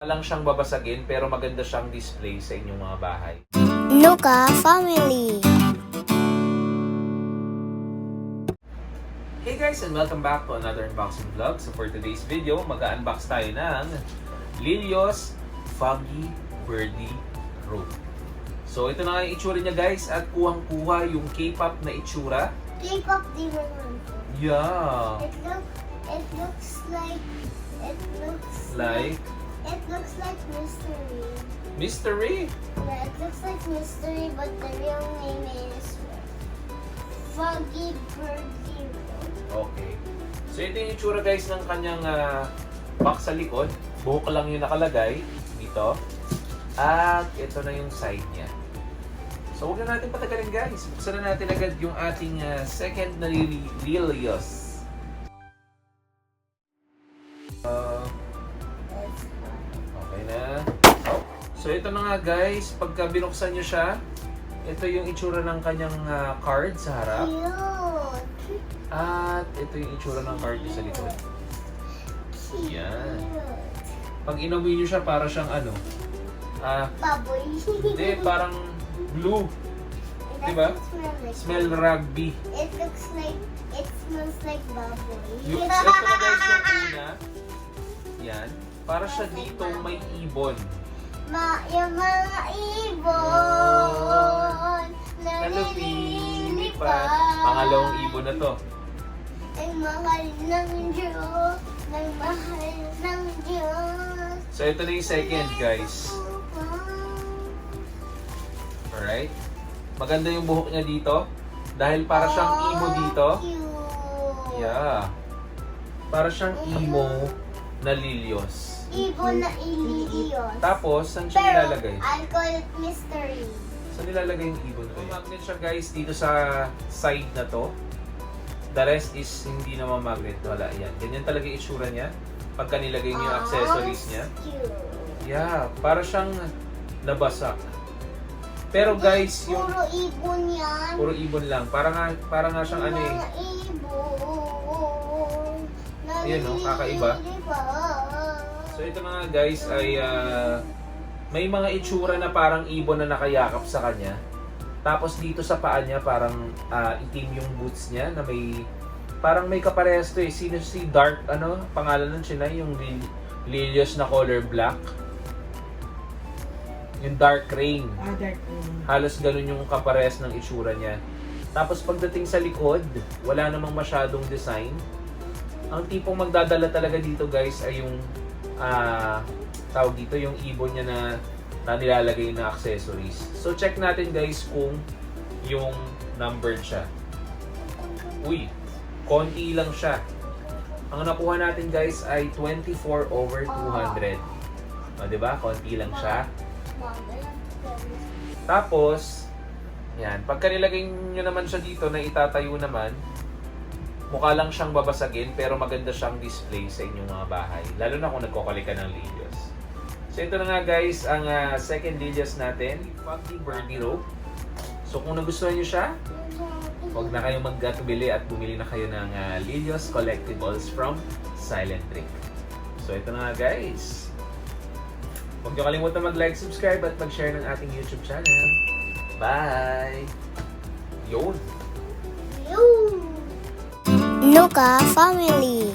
Lang siyang babasagin pero maganda siyang display sa inyong mga bahay. Luka Family. Hey guys, and welcome back to another unboxing vlog. So for today's video, mag-unbox tayo ng Lilios Foggy Birdie Rope. So ito na nga yung itsura niya guys, at kuhang-kuha yung K-pop na itsura. K-pop demon hunter. Yeah. It looks like mystery. Mystery? Yeah, it looks like mystery, but the real name is Foggy Birdie Rope. Okay. So ito yung itsura guys ng kanyang box sa likod. Buhok lang yung nakalagay dito. At ito na yung side niya. So huwag na natin patagalin guys. Buksan na natin agad yung ating second na Lilios. Okay na. So ito na nga guys. Pagka binuksan nyo siya, ito yung itsura ng kanyang card sa harap. Cute. At ito yung itsura ng card sa likod. Yan. Pag inawi nyo siya, para siyang ano? Baboy. Hindi, parang blue. Diba? Smell rugby. It smells like baboy. Yung ito na guys yung una. Yan. Para siya dito may ibon. Yung mga ibon na Nalilipad. Pangalawang ibon na to. Ay mahal ng Diyos. Ay mahal ng Diyos. So ito na yung second guys. Alright. Maganda yung buhok niya dito. Dahil para siyang emo dito. Cute. Yeah. Para siyang emo na Lilios. Ibon na ililiyos. Tapos, saan siya Pero, nilalagay? I'll call it mystery. Saan nilalagay yung ibon ko? Magnet siya guys dito sa side na to. The rest is hindi naman magnet. Wala yan. Ganyan talaga yung itsura niya. Pagka nilagay niyo yung accessories niya. Cute. Yeah. Para siyang nabasak. Pero guys, yung Puro ibon yan. puro ibon lang. Para nga siyang ano eh. Mga ibon. Ayan, no? Kakaiba. So ito na nga guys ay may mga itsura na parang ibon na nakayakap sa kanya. Tapos dito sa paa niya parang itim yung boots niya na may parang may kaparehas to eh. Sino si Dark ano? Pangalan ng Chinay yung Lilios na color black. Yung Dark Rain. Dark Rain. Halos ganun yung kaparehas ng itsura niya. Tapos pagdating sa likod, wala namang masyadong design. Ang tipong magdadala talaga dito guys ay yung tawag dito yung ibon niya na nilalagay na accessories. So check natin guys kung yung numbered siya. Uy, konti lang siya. Ang nakuha natin guys ay 24/200. O, diba? Konti lang siya. Tapos, yan. Pagka nilagay nyo naman siya dito na itatayo naman, mukha lang siyang babasagin pero maganda siyang display sa inyong mga bahay. Lalo na kung nagkukuli ka ng Lilios. So ito na nga guys, ang second Lilios natin, Foggy Birdie Rope. So kung nagustuhan nyo siya, huwag na kayong magkatubili at bumili na kayo ng Lilios Collectibles from Silent Trick. So ito na nga guys. Huwag nyo kalimutan mag-like, subscribe at mag-share ng ating YouTube channel. Bye! Yun! Luka Family.